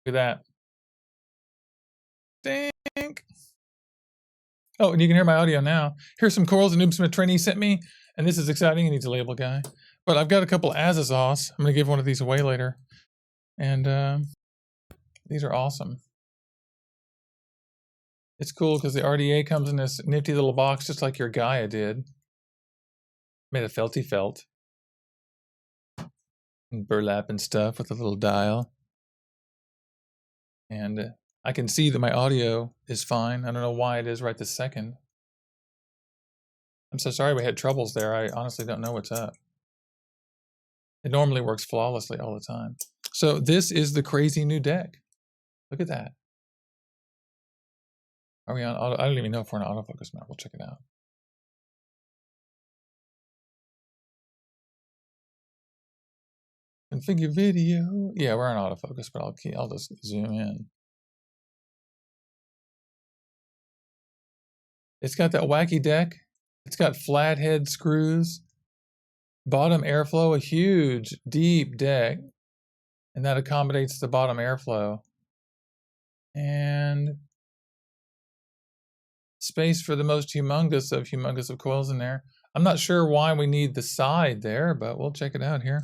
Look at that. Dink. Oh, and you can hear my audio now. Here's some coils a Noobsmithtrainee sent me, and this is exciting. He needs a label guy. But I've got a couple Azathoths. I'm going to give one of these away later. And these are awesome. It's cool because the RDA comes in this nifty little box, just like your Gaia did. Made of felty felt. And burlap and stuff with a little dial. And I can see that my audio is fine. I don't know why it is right this second. I'm so sorry we had troubles there. I honestly don't know what's up. It normally works flawlessly all the time. So this is the crazy new deck. Look at that. Are we on auto? I don't even know if we're on autofocus now. We'll check it out. Configure video. Yeah, we're on autofocus, but I'll just zoom in. It's got that wacky deck. It's got flathead screws, bottom airflow, a huge, deep deck, and that accommodates the bottom airflow. And space for the most humongous of coils in there. I'm not sure why we need the side there, but we'll check it out here.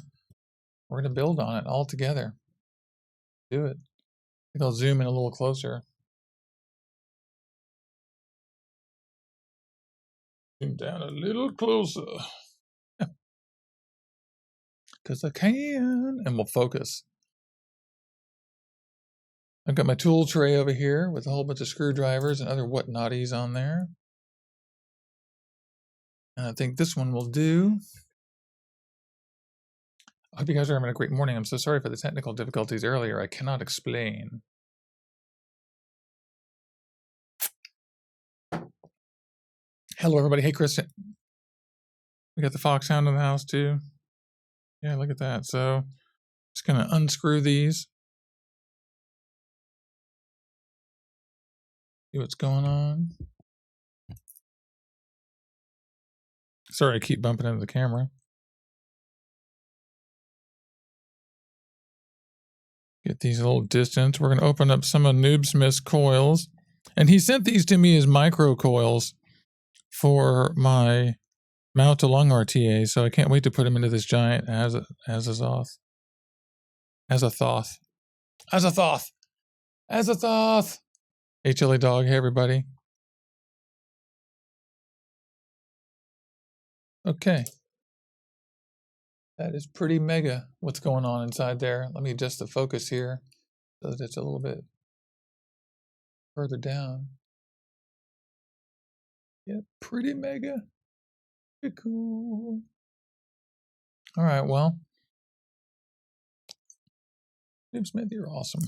We're going to build on it all together. Do it. I think I'll zoom in a little closer. Zoom down a little closer. Because I can. And we'll focus. I've got my tool tray over here with a whole bunch of screwdrivers and other whatnotties on there. And I think this one will do. I hope you guys are having a great morning. I'm so sorry for the technical difficulties earlier. I cannot explain. Hello, everybody. Hey, Kristen. We got the Fox Hound in the house, too. Yeah, look at that. So, just going to unscrew these. See what's going on. Sorry, I keep bumping into the camera. Get these a little distance. We're going to open up some of Noobsmith's coils. And he sent these to me as micro coils for my mount to lung RTA, so I can't wait to put them into this giant Azathoth. Azathoth. HLA dog, hey everybody. Okay. That is pretty mega what's going on inside there. Let me adjust the focus here so that it's a little bit further down. Yeah, pretty mega. Pretty cool. All right, well. Noobsmith, you're awesome.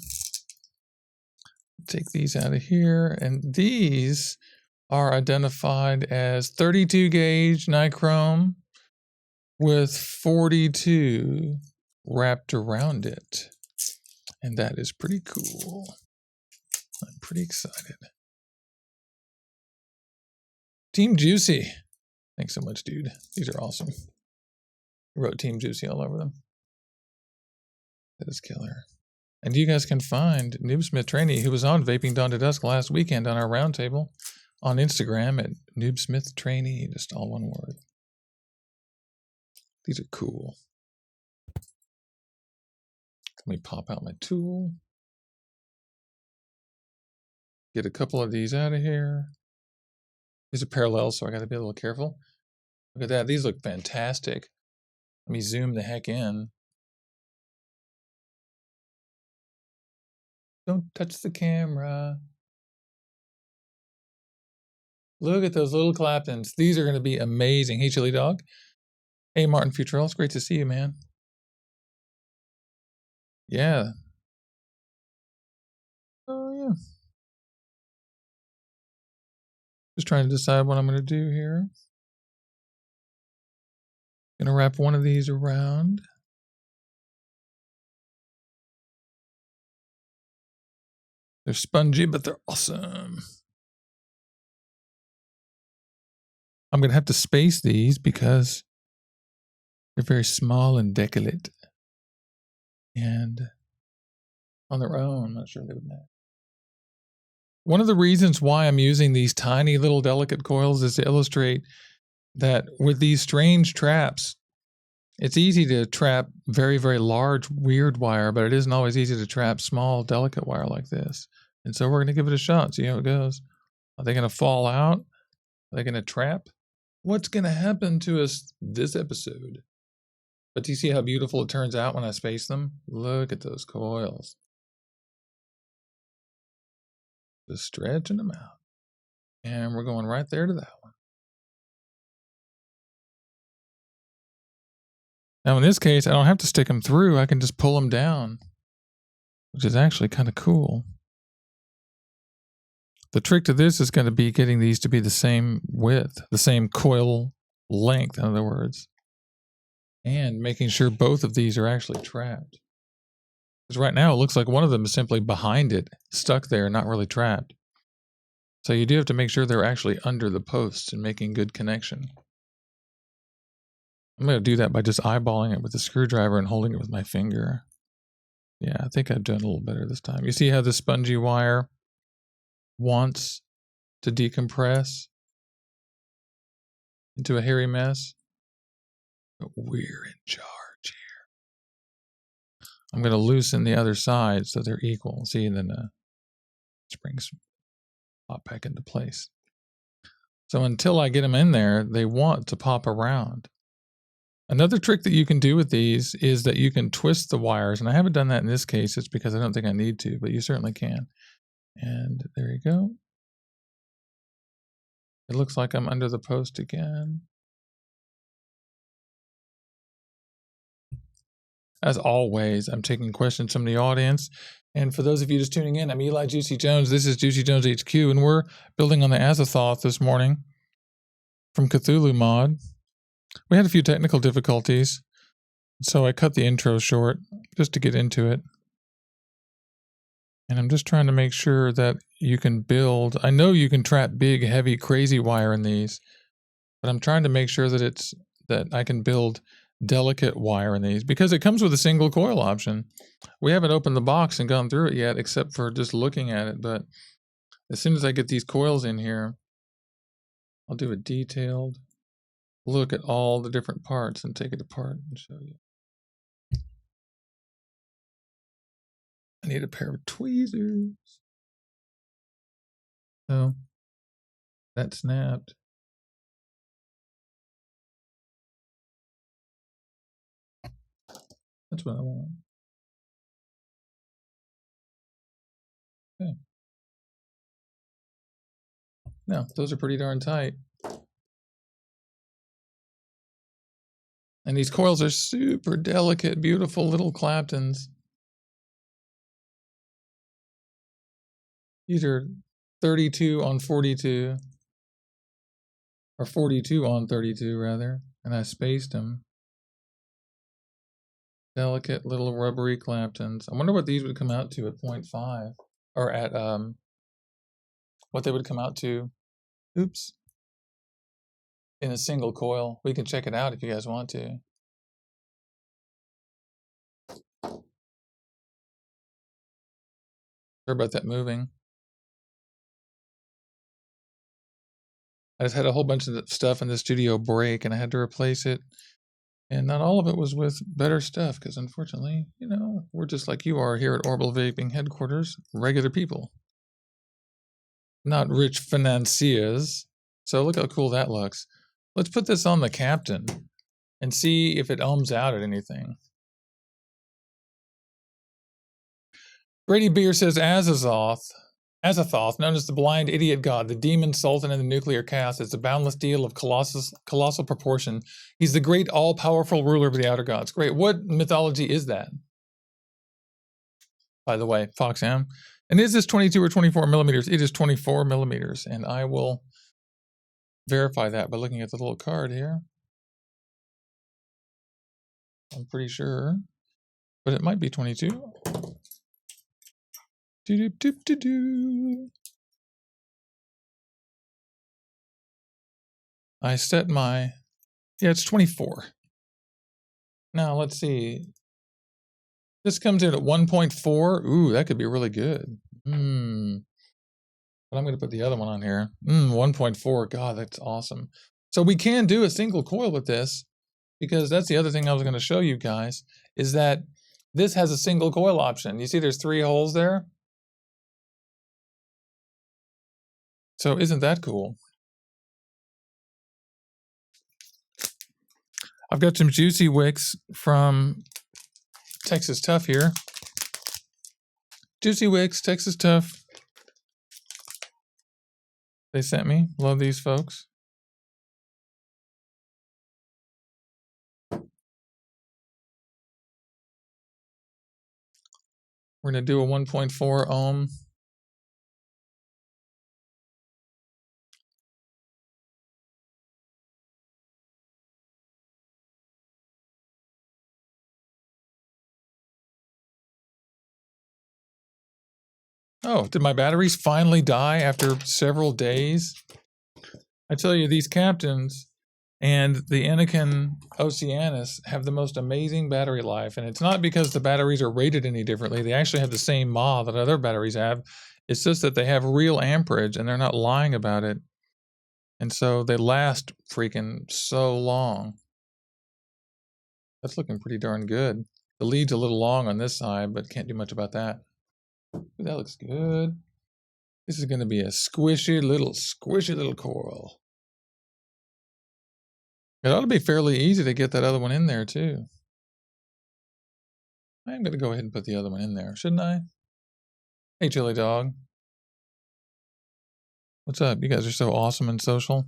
Take these out of here, and these are identified as 32 gauge nichrome with 42 wrapped around it, and that is pretty cool. I'm pretty excited. Team Juicy, thanks so much, dude. These are awesome. I wrote Team Juicy all over them. That is killer. And you guys can find Noobsmithtrainee, who was on Vaping Dawn to Dusk last weekend on our roundtable on Instagram at Noobsmithtrainee, just all one word. These are cool. Let me pop out my tool. Get a couple of these out of here. These are parallel, so I got to be a little careful. Look at that. These look fantastic. Let me zoom the heck in. Don't touch the camera. Look at those little Claptons. These are going to be amazing. Hey, Chili Dog. Hey, Martin Futrell. It's great to see you, man. Yeah. Oh, yeah. Just trying to decide what I'm going to do here. Going to wrap one of these around. They're spongy, but they're awesome. I'm going to have to space these because they're very small and decolate. And on their own. I'm not sure they would match. One of the reasons why I'm using these tiny little delicate coils is to illustrate that with these strange traps, it's easy to trap very, very large, weird wire, but it isn't always easy to trap small, delicate wire like this. And so we're going to give it a shot, see how it goes. Are they going to fall out? Are they going to trap? What's going to happen to us this episode? But do you see how beautiful it turns out when I space them? Look at those coils. Just stretching them out. And we're going right there to that one. Now in this case, I don't have to stick them through. I can just pull them down, which is actually kind of cool. The trick to this is going to be getting these to be the same width, the same coil length, in other words. And making sure both of these are actually trapped. Because right now it looks like one of them is simply behind it, stuck there, not really trapped. So you do have to make sure they're actually under the posts and making good connection. I'm going to do that by just eyeballing it with a screwdriver and holding it with my finger. Yeah, I think I've done a little better this time. You see how the spongy wire wants to decompress into a hairy mess? But we're in charge here. I'm going to loosen the other side so they're equal. See, and then springs pop back into place. So until I get them in there, they want to pop around. Another trick that you can do with these is that you can twist the wires, and I haven't done that in this case. It's because I don't think I need to, but you certainly can. And there you go. It looks like I'm under the post again. As always, I'm taking questions from the audience. And for those of you just tuning in, I'm Eli Juicy Jones. This is Juicy Jones HQ, and we're building on the Azathoth this morning from Cthulhumod. We had a few technical difficulties, so I cut the intro short just to get into it. And I'm just trying to make sure that you can build. I know you can trap big, heavy, crazy wire in these, but I'm trying to make sure that I can build delicate wire in these because it comes with a single coil option. We haven't opened the box and gone through it yet, except for just looking at it. But as soon as I get these coils in here, I'll do a detailed look at all the different parts and take it apart and show you. I need a pair of tweezers. So that snapped. That's what I want. Okay. No, those are pretty darn tight. And these coils are super delicate, beautiful little Claptons. These are 32 on 42, or 42 on 32 rather, and I spaced them. Delicate little rubbery Claptons. I wonder what these would come out to at 0.5, or at what they would come out to. Oops. In a single coil. We can check it out if you guys want to. Sorry about that moving. I just had a whole bunch of stuff in the studio break and I had to replace it. And not all of it was with better stuff because unfortunately, you know, we're just like you are here at Orbital Vaping headquarters, regular people. Not rich financiers. So look how cool that looks. Let's put this on the Captain and see if it ohms out at anything. Brady Beer says Azathoth, known as the blind idiot god, the demon sultan in the nuclear caste, is the boundless deal of colossal proportion. He's the great all-powerful ruler of the outer gods. Great. What mythology is that? By the way, VapeAM. And is this 22 or 24 millimeters? It is 24 millimeters, and I will verify that by looking at the little card here. I'm pretty sure, but it might be 22. I set my, yeah, it's 24. Now let's see. This comes in at 1.4. Ooh, that could be really good. But I'm going to put the other one on here. 1.4. God, that's awesome. So we can do a single coil with this, because that's the other thing I was going to show you guys, is that this has a single coil option. You see there's 3 holes there? So isn't that cool? I've got some juicy wicks from Texas Tough here. Juicy wicks, Texas Tough. They sent me. Love these folks. We're going to do a 1.4 ohm. Oh, did my batteries finally die after several days? I tell you, these captains and the Anakin Oceanus have the most amazing battery life. And it's not because the batteries are rated any differently. They actually have the same mAh that other batteries have. It's just that they have real amperage and they're not lying about it. And so they last freaking so long. That's looking pretty darn good. The lead's a little long on this side, but can't do much about that. That looks good. This is going to be a squishy little coil. It ought to be fairly easy to get that other one in there too. I'm going to go ahead and put the other one in there, shouldn't I? Hey, Chili Dog. What's up? You guys are so awesome and social.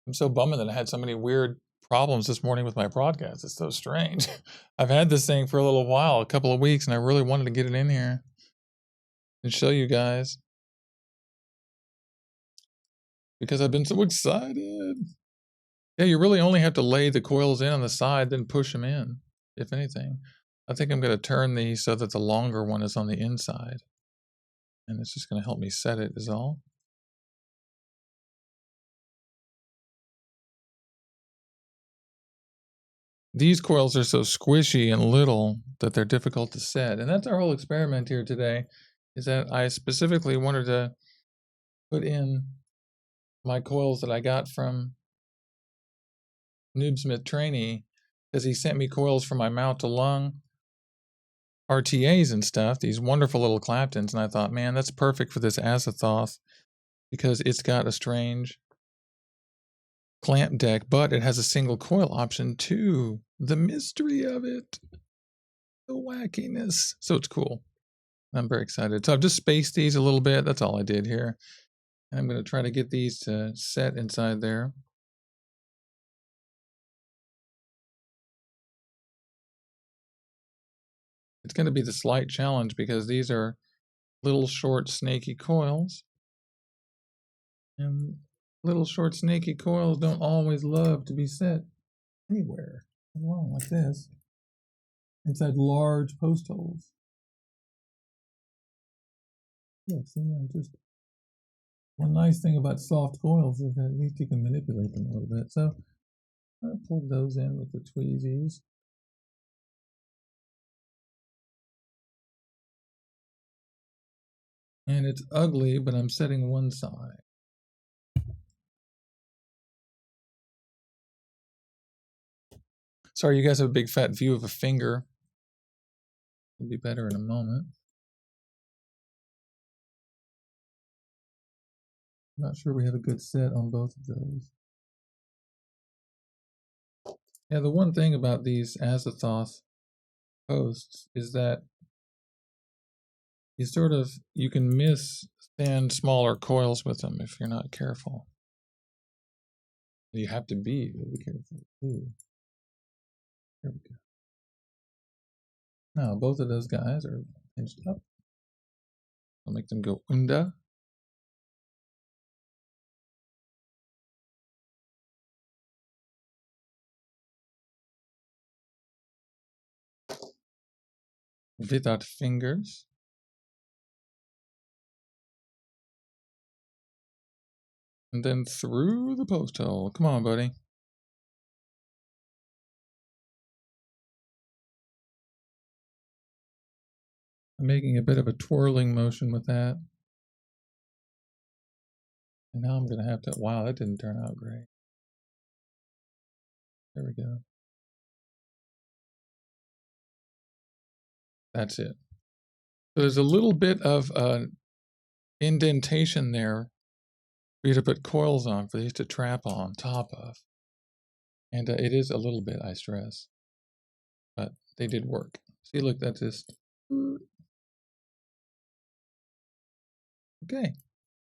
I'm so bummed that I had so many weird problems this morning with my broadcast. It's so strange. I've had this thing for a little while, a couple of weeks, and I really wanted to get it in here and show you guys, because I've been so excited. Yeah, you really only have to lay the coils in on the side, then push them in, if anything. I think I'm going to turn these so that the longer one is on the inside. And it's just going to help me set it is all. These coils are so squishy and little that they're difficult to set. And that's our whole experiment here today, is that I specifically wanted to put in my coils that I got from Noobsmithtrainee, because he sent me coils for my mouth to lung RTAs and stuff, these wonderful little Claptons, and I thought, man, that's perfect for this Azathoth, because it's got a strange clamp deck, but it has a single coil option too. The mystery of it, the wackiness. So it's cool. I'm very excited. So I've just spaced these a little bit. That's all I did here. And I'm going to try to get these to set inside there. It's going to be the slight challenge because these are little short snaky coils. And little short snaky coils don't always love to be set anywhere. Wow, like this. Inside large post holes. Yeah, see, I'm just... One nice thing about soft coils is that at least you can manipulate them a little bit. So I pulled those in with the tweezies. And it's ugly, but I'm setting one side. Sorry, you guys have a big fat view of a finger. It'll be better in a moment. I'm not sure we have a good set on both of those. Yeah, the one thing about these Azathoth posts is that you can miss thin, smaller coils with them if you're not careful. You have to be really careful too. There we go. Now, both of those guys are pinched up. I'll make them go unda. Without fingers. And then through the post hole. Come on, buddy. I'm making a bit of a twirling motion with that. And now I'm going to have to, wow, that didn't turn out great. There we go. That's it. So there's a little bit of indentation there for you to put coils on, for these to trap on top of. And it is a little bit, I stress. But they did work. See, look, that's just... Okay.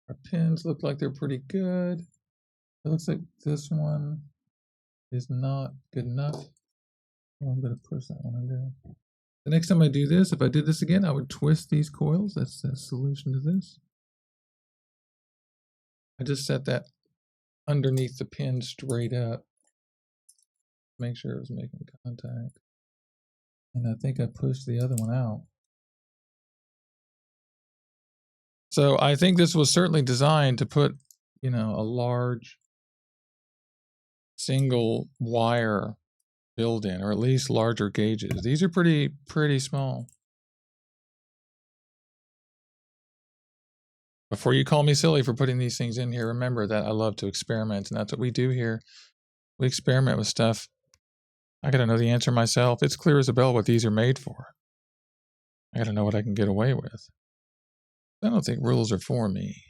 Our pins look like they're pretty good. It looks like this one is not good enough. Well, I'm going to push that one in there. The next time I do this, if I did this again, I would twist these coils. That's the solution to this. I just set that underneath the pin straight up. Make sure it was making contact. And I think I pushed the other one out. So I think this was certainly designed to put, you know, a large single wire build in, or at least larger gauges. These are pretty small. Before you call me silly for putting these things in here, remember that I love to experiment, and that's what we do here. We experiment with stuff. I gotta know the answer myself. It's clear as a bell what these are made for. I gotta know what I can get away with. I don't think rules are for me.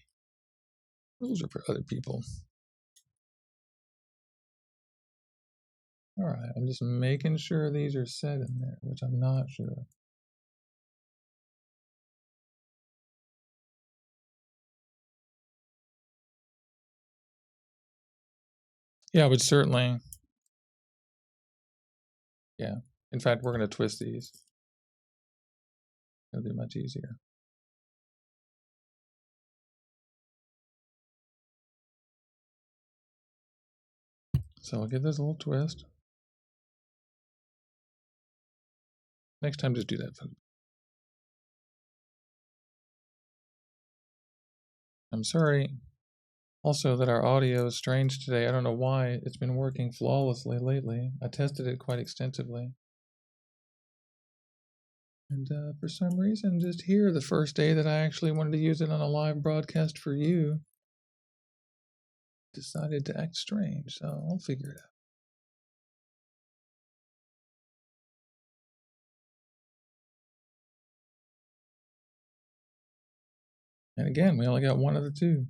Rules are for other people. All right, I'm just making sure these are set in there, which I'm not sure. Yeah, I would certainly. Yeah. In fact, we're going to twist these. It'll be much easier. So I'll give this a little twist. Next time, just do that. I'm sorry also that our audio is strange today. I don't know why. It's been working flawlessly lately. I tested it quite extensively. And for some reason, just here, the first day that I actually wanted to use it on a live broadcast for you, decided to act strange. So I'll figure it out. And again, we only got one of the two.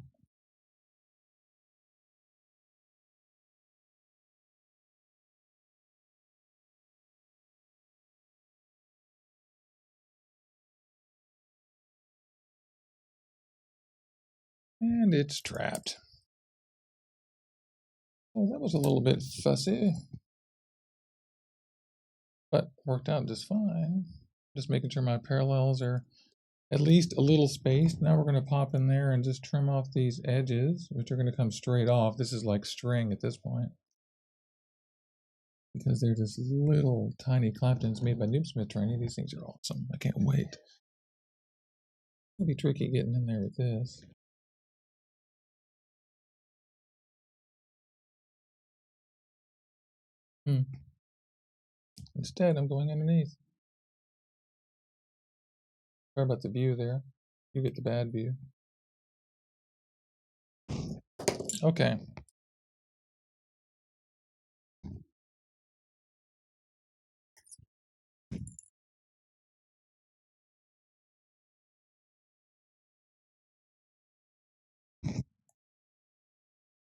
And it's trapped. Well, that was a little bit fussy, but worked out just fine. Just making sure my parallels are at least a little spaced. Now we're going to pop in there and just trim off these edges, which are going to come straight off. This is like string at this point, because they're just little tiny claptons made by Noobsmithtrainee. These things are awesome. I can't wait. It'll be tricky getting in there with this. Instead, I'm going underneath. Sorry about the view there. You get the bad view. Okay.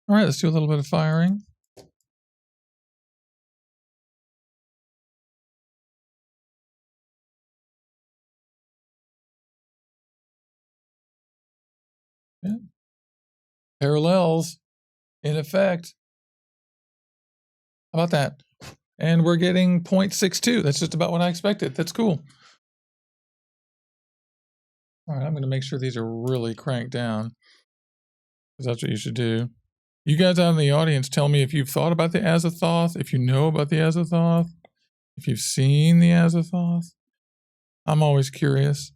All right, let's do a little bit of firing. Yeah. Parallels in effect. How about that? And we're getting 0.62. That's just about what I expected. That's cool. All right, I'm going to make sure these are really cranked down, because that's what you should do. You guys out in the audience, tell me if you've thought about the Azathoth, if you know about the Azathoth, if you've seen the Azathoth. I'm always curious.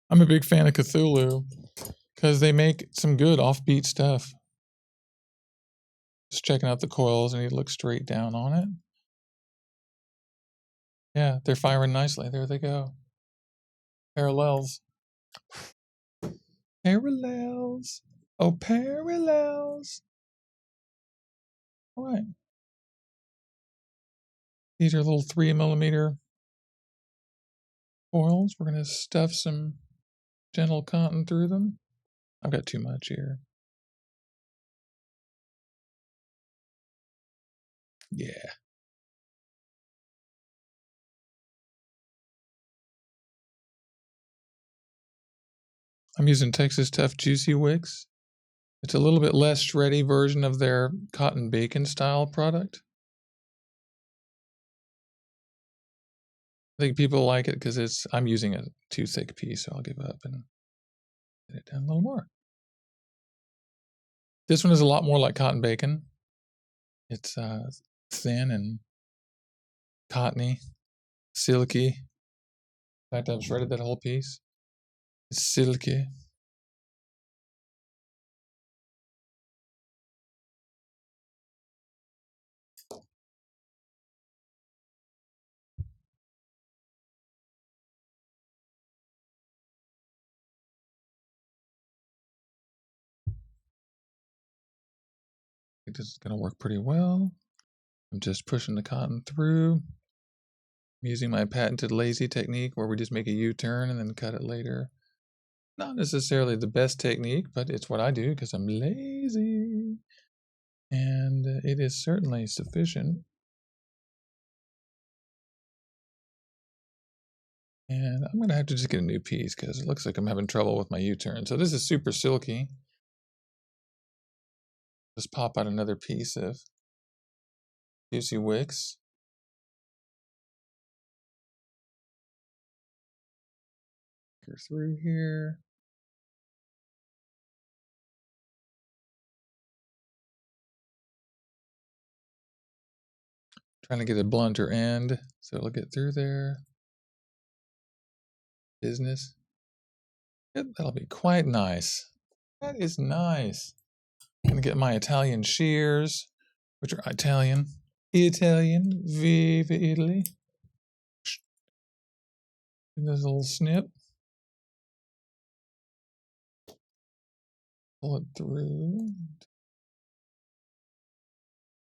I'm a big fan of Cthulhu, because they make some good offbeat stuff. Just checking out the coils, and you look straight down on it. Yeah, they're firing nicely. There they go. Parallels. Parallels. Oh, parallels. All right. These are little 3mm coils. We're going to stuff some gentle cotton through them. I've got too much here. Yeah. I'm using Texas Tough Juicy Wicks. It's a little bit less shreddy version of their cotton bacon style product. I think people like it because I'm using a too thick piece, so I'll give up and get it down a little more. This one is a lot more like cotton bacon. It's thin and cottony, silky. In fact, I've shredded that whole piece. It's silky. I think this is going to work pretty well. I'm just pushing the cotton through. I'm using my patented lazy technique where we just make a U-turn and then cut it later. Not necessarily the best technique, but it's what I do because I'm lazy. And it is certainly sufficient. And I'm going to have to just get a new piece because it looks like I'm having trouble with my U-turn. So this is super silky. Just pop out another piece of Juicy Wicks. Go through here. Trying to get a blunter end so it'll get through there. Business. Yep, that'll be quite nice. That is nice. I'm gonna get my Italian shears, which are Italian. Viva Italy. And there's a little snip. Pull it through.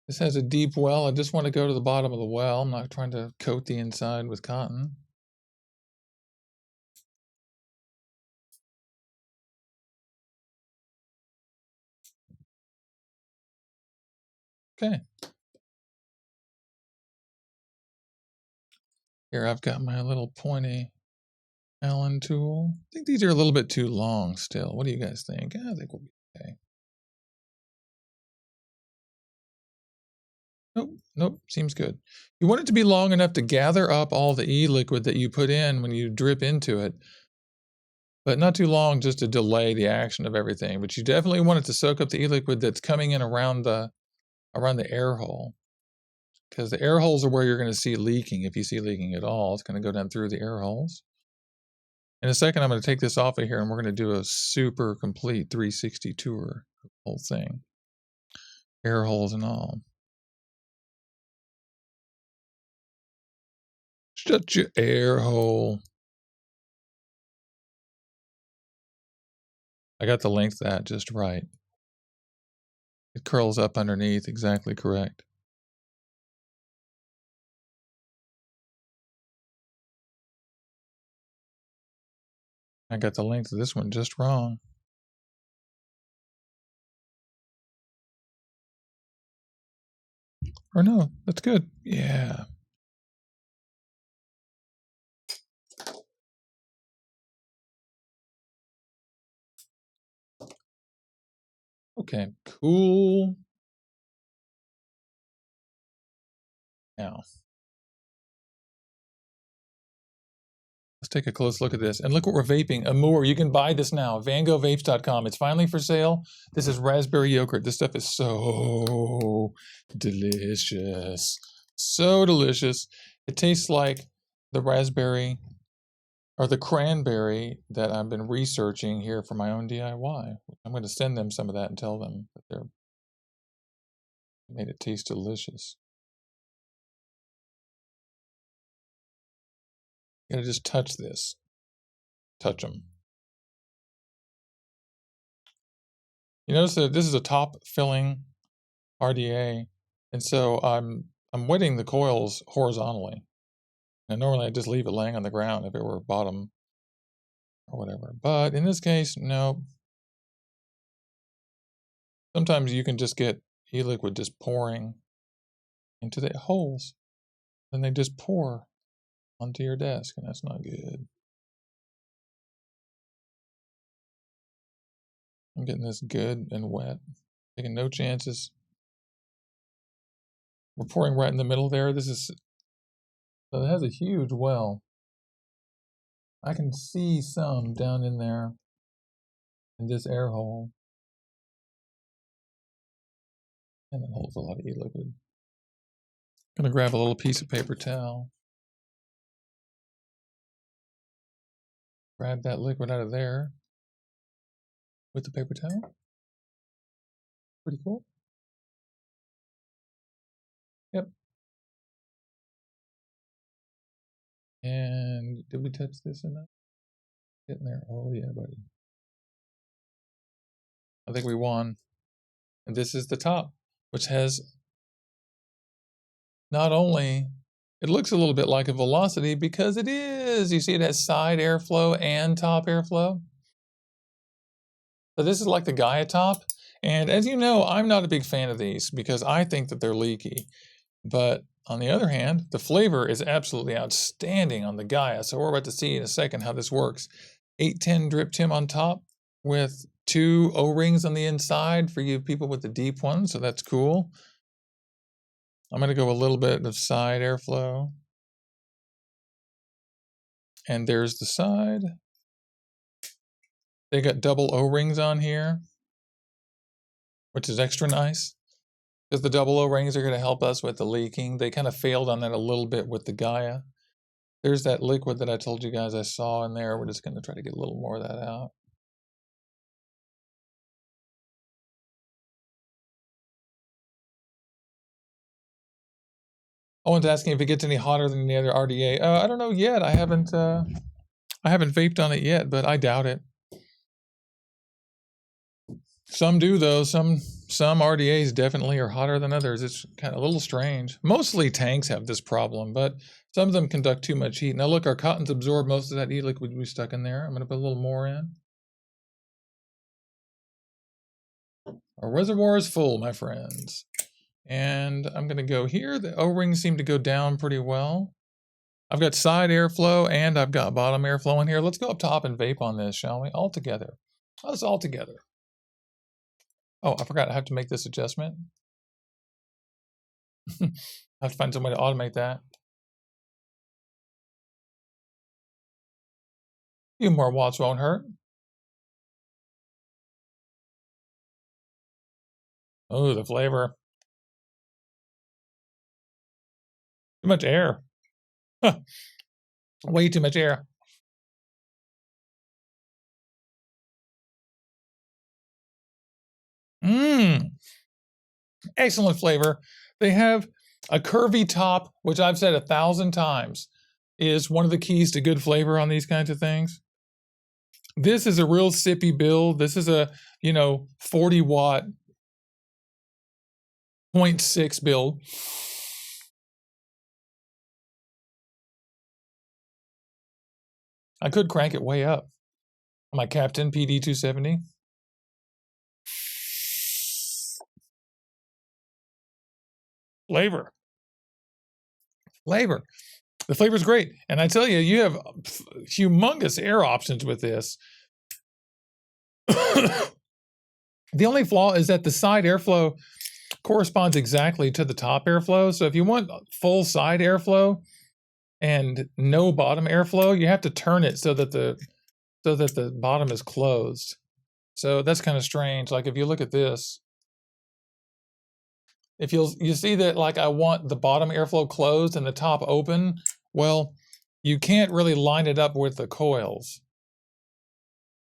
This has a deep well. I just want to go to the bottom of the well. I'm not trying to coat the inside with cotton. Okay. Here I've got my little pointy Allen tool. I think these are a little bit too long still. What do you guys think? I think we'll be okay. Nope, seems good. You want it to be long enough to gather up all the e-liquid that you put in when you drip into it, but not too long just to delay the action of everything. But you definitely want it to soak up the e-liquid that's coming in around the air hole, because the air holes are where you're going to see leaking. If you see leaking at all, it's going to go down through the air holes. In a second, I'm going to take this off of here, and we're going to do a super complete 360 tour of the whole thing, air holes and all. Shut your air hole. I got the length of that just right. It curls up underneath, exactly correct. I got the length of this one just wrong. Or no, that's good. Yeah. Okay, cool. Now, let's take a close look at this. And look what we're vaping. Amour, you can buy this now. VanGoVapes.com. It's finally for sale. This is raspberry yogurt. This stuff is so delicious. So delicious. It tastes like the raspberry or the cranberry that I've been researching here for my own DIY. I'm going to send them some of that and tell them that they're made it taste delicious. You gotta just touch this. touch them. You notice that this is a top filling RDA, and so I'm wetting the coils horizontally. And normally I just leave it laying on the ground if it were bottom or whatever. But in this case, no. Sometimes you can just get e-liquid just pouring into the holes. Then they just pour onto your desk, and that's not good. I'm getting this good and wet, taking no chances. We're pouring right in the middle there. So it has a huge well. I can see some down in there in this air hole. And it holds a lot of e-liquid. I'm gonna grab a little piece of paper towel. Grab that liquid out of there with the paper towel. Pretty cool. Yep. And did we touch this enough? Getting there. Oh yeah, buddy. I think we won. And this is the top, which has not only, it looks a little bit like a velocity because it is. You see it has side airflow and top airflow. So this is like the Gaia top. And as you know, I'm not a big fan of these because I think that they're leaky. But on the other hand, the flavor is absolutely outstanding on the Gaia. So we're about to see in a second how this works. 810 drip Tim on top with 2 O-rings on the inside for you people with the deep ones. So that's cool. I'm going to go a little bit of side airflow. And there's the side. They got double O-rings on here, which is extra nice. Because the double O-rings are going to help us with the leaking. They kind of failed on that a little bit with the Gaia. There's that liquid that I told you guys I saw in there. We're just going to try to get a little more of that out. Owen's asking if it gets any hotter than the other RDA. I don't know yet. I haven't vaped on it yet, but I doubt it. Some do though. Some RDAs definitely are hotter than others. It's kind of a little strange. Mostly tanks have this problem, but some of them conduct too much heat. Now look, our cottons absorb most of that e-liquid we stuck in there. I'm going to put a little more in. Our reservoir is full, my friends. And I'm going to go here. The O-rings seem to go down pretty well. I've got side airflow and I've got bottom airflow in here. Let's go up top and vape on this, shall we? All together. Us all together. Oh, I forgot. I have to make this adjustment. I have to find some way to automate that. A few more watts won't hurt. Oh, the flavor. Too much air. Way too much air. Excellent flavor. They have a curvy top, which I've said 1,000 times is one of the keys to good flavor on these kinds of things. This is a real sippy build. This is a, 40 watt 0.6 build. I could crank it way up on my Captain PD 270. Flavor. The flavor's great. And I tell you, you have humongous air options with this. The only flaw is that the side airflow corresponds exactly to the top airflow. So if you want full side airflow and no bottom airflow, you have to turn it so that the bottom is closed. So that's kind of strange. Like if you look at this, if you see that like I want the bottom airflow closed and the top open, well, you can't really line it up with the coils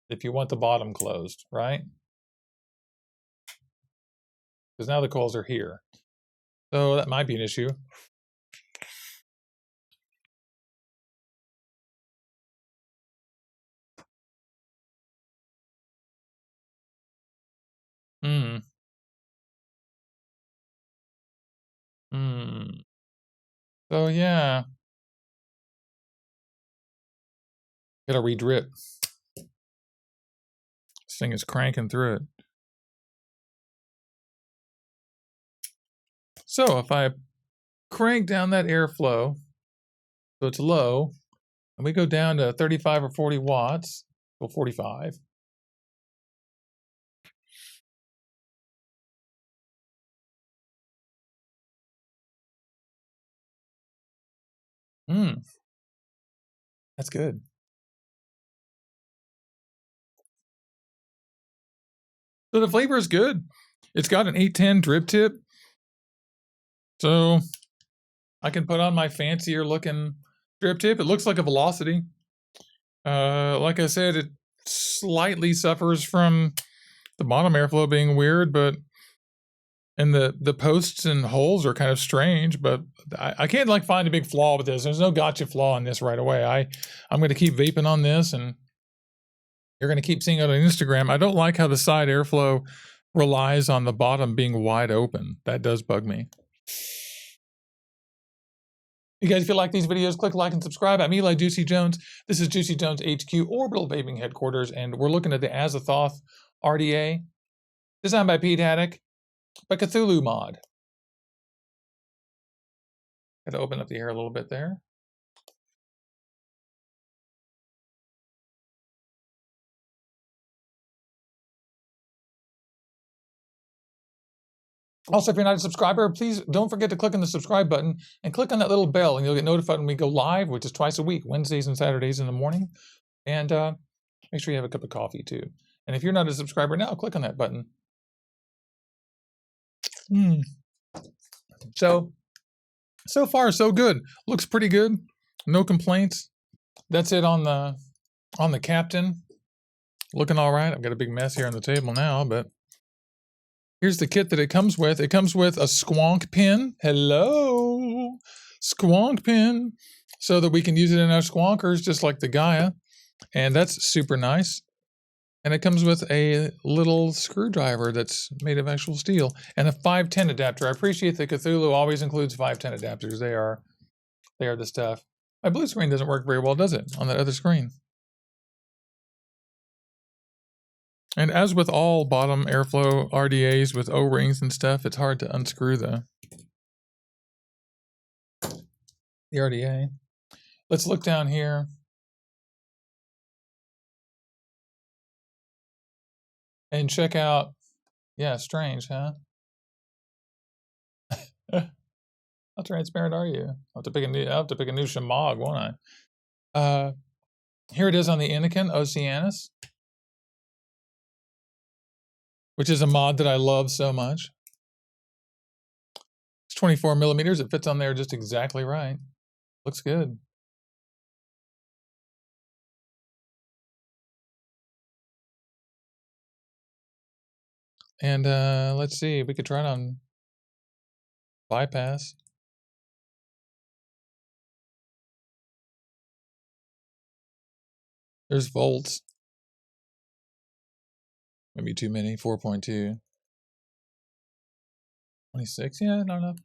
if you want the bottom closed, right? Because now the coils are here. So that might be an issue. So yeah, gotta re-drip. This thing is cranking through it. So if I crank down that airflow, so it's low, and we go down to 35 or 40 watts, well 45. That's good. So the flavor is good. It's got an 810 drip tip. So I can put on my fancier looking drip tip. It looks like a Velocity. Like I said, it slightly suffers from the bottom airflow being weird, but and the posts and holes are kind of strange, but I can't like find a big flaw with this. There's no gotcha flaw in this right away. I'm going to keep vaping on this, and you're going to keep seeing it on Instagram. I don't like how the side airflow relies on the bottom being wide open. That does bug me. You guys, if you like these videos, click like and subscribe. I'm Eli Juicy Jones. This is Juicy Jones HQ, Orbital Vaping Headquarters, and we're looking at the Azathoth RDA, designed by Pete Haddock, by Cthulhumod. Got to open up the air a little bit there. Also, if you're not a subscriber, please don't forget to click on the subscribe button and click on that little bell, and you'll get notified when we go live, which is twice a week, Wednesdays and Saturdays in the morning. And make sure you have a cup of coffee too. And if you're not a subscriber now, click on that button. So far so good. Looks pretty good. No complaints. That's it on the Captain. Looking all right. I've got a big mess here on the table now, but here's the kit that it comes with. It comes with a squonk pin. Hello, squonk pin, so that we can use it in our squonkers, just like the Gaia, and that's super nice. And it comes with a little screwdriver that's made of actual steel and a 510 adapter. I appreciate that Cthulhu always includes 510 adapters. They are the stuff. My blue screen doesn't work very well, does it, on that other screen? And as with all bottom airflow RDAs with O-rings and stuff, it's hard to unscrew the RDA. Let's look down here. And check out, yeah, strange, huh? How transparent are you? I'll have to pick a new Shamog, won't I? Here it is on the Anakin Oceanus, which is a mod that I love so much. It's 24 millimeters. It fits on there just exactly right. Looks good. And let's see, we could try it on bypass. There's volts. Maybe too many, 4.2. 26, yeah, not enough.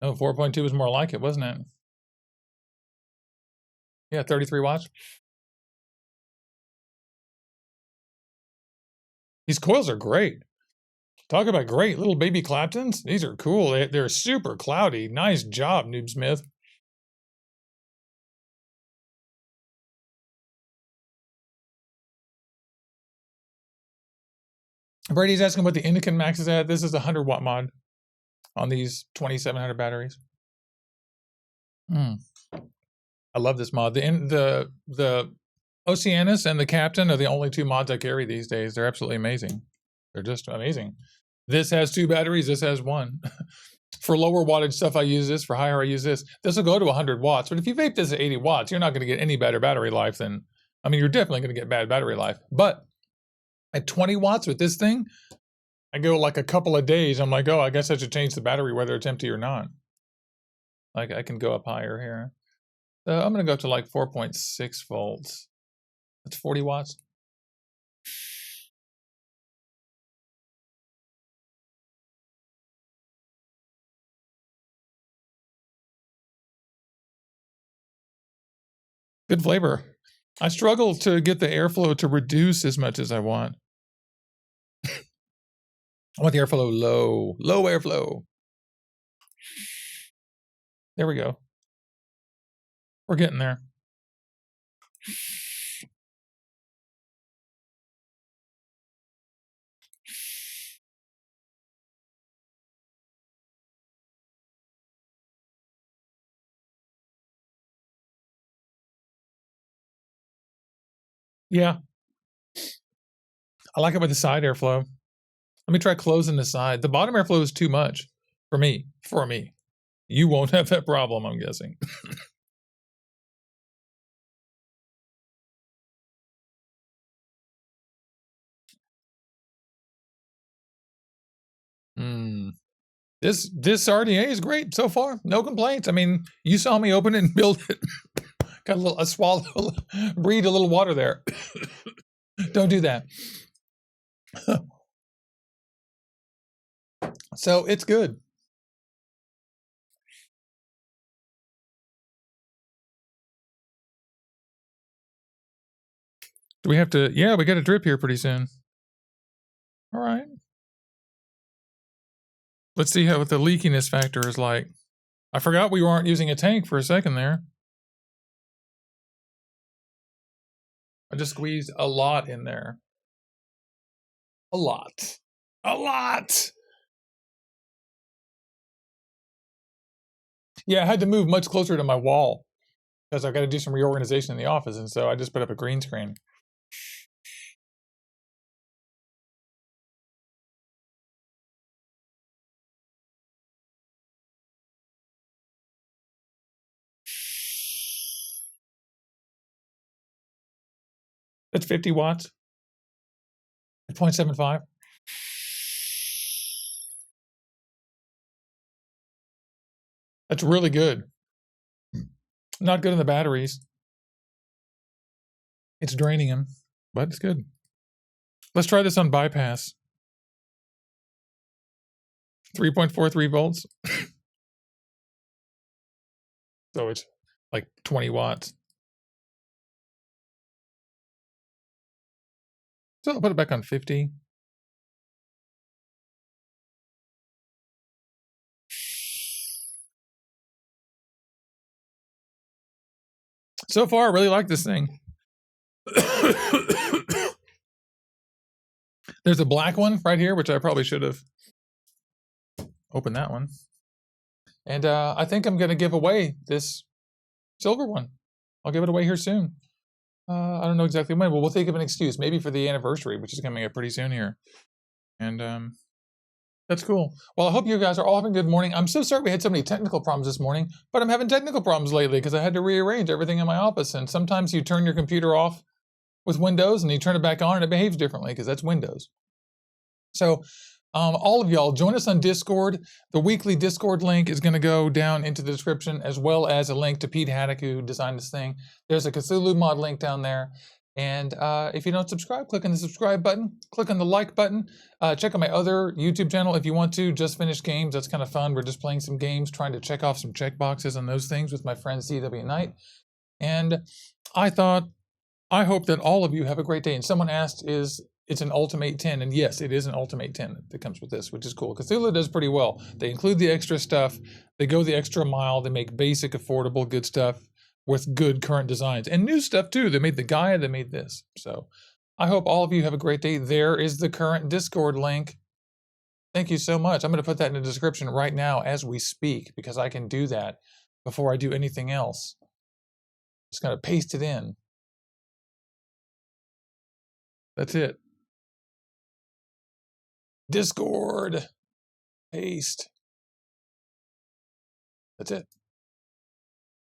Oh, 4.2 was more like it, wasn't it? Yeah, 33 watts. These coils are great. Talk about great little baby Claptons. These are cool. They're super cloudy. Nice job, Noobsmith. Brady's asking what the Indican Max is at. This is a 100 watt mod on these 2700 batteries. I love this mod. The Oceanus and the Captain are the only two mods I carry these days. They're absolutely amazing. They're just amazing. This has 2 batteries. This has 1. For lower wattage stuff, I use this. For higher, I use this. This will go to 100 watts. But if you vape this at 80 watts, you're not going to get any better battery life than, I mean, you're definitely going to get bad battery life. But at 20 watts with this thing, I go like a couple of days. I'm like, oh, I guess I should change the battery whether it's empty or not. Like I can go up higher here. So I'm going to go up to like 4.6 volts. That's 40 watts. Good flavor. I struggle to get the airflow to reduce as much as I want. I want the airflow low. Low airflow. There we go. We're getting there. Yeah. I like it with the side airflow. Let me try closing the side. The bottom airflow is too much for me. For me. You won't have that problem, I'm guessing. This RDA is great so far. No complaints. I mean, you saw me open it and build it. Got a swallow, breathe a little water there. Don't do that. So it's good. Do we have to? Yeah, we got a drip here pretty soon. All right. Let's see what the leakiness factor is like. I forgot we weren't using a tank for a second there. I just squeezed a lot in there. A lot. A lot! Yeah, I had to move much closer to my wall because I've got to do some reorganization in the office, and so I just put up a green screen. That's 50 watts. 0.75. That's really good. Not good in the batteries. It's draining them, but it's good. Let's try this on bypass. 3.43 volts. So it's like 20 watts. So I'll put it back on 50. So far, I really like this thing. There's a black one right here, which I probably should have opened that one. And I think I'm going to give away this silver one. I'll give it away here soon. I don't know exactly when, but we'll think of an excuse, maybe for the anniversary, which is coming up pretty soon here. And that's cool. Well, I hope you guys are all having a good morning. I'm so sorry we had so many technical problems this morning, but I'm having technical problems lately because I had to rearrange everything in my office. And sometimes you turn your computer off with Windows and you turn it back on and it behaves differently because that's Windows. So all of y'all, join us on Discord. The weekly Discord link is going to go down into the description, as well as a link to Pete Haddock, who designed this thing. There's a Cthulhumod link down there. And if you don't subscribe, click on the subscribe button. Click on the like button. Check out my other YouTube channel if you want to. Just Finished Games. That's kind of fun. We're just playing some games, trying to check off some check boxes on those things with my friend CW Knight. And I hope that all of you have a great day. And someone asked, it's an Ultimate 10, and yes, it is an Ultimate 10 that comes with this, which is cool. Cthulhu does pretty well. They include the extra stuff. They go the extra mile. They make basic, affordable, good stuff with good current designs. And new stuff, too. They made the Gaia, they made this. So I hope all of you have a great day. There is the current Discord link. Thank you so much. I'm going to put that in the description right now as we speak, because I can do that before I do anything else. Just going to paste it in. That's it. Discord. Paste. That's it.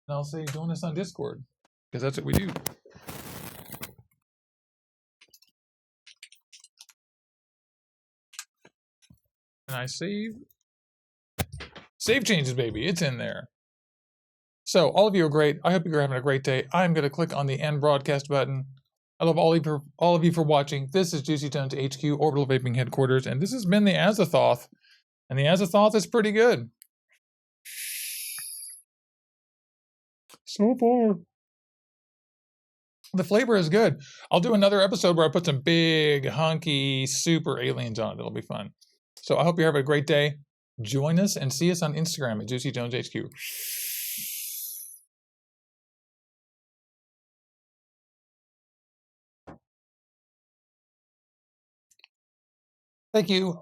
And I'll say join us on Discord, because that's what we do. And I save changes, baby. It's in there. So all of you are great. I hope you're having a great day. I'm going to click on the end broadcast button. I love all of you for watching. This is Juicy Tones HQ, Orbital Vaping Headquarters, and this has been the Azathoth. And the Azathoth is pretty good. So far. The flavor is good. I'll do another episode where I put some big, hunky, super aliens on it. It'll be fun. So I hope you have a great day. Join us and see us on Instagram at Juicy Tones HQ. Thank you.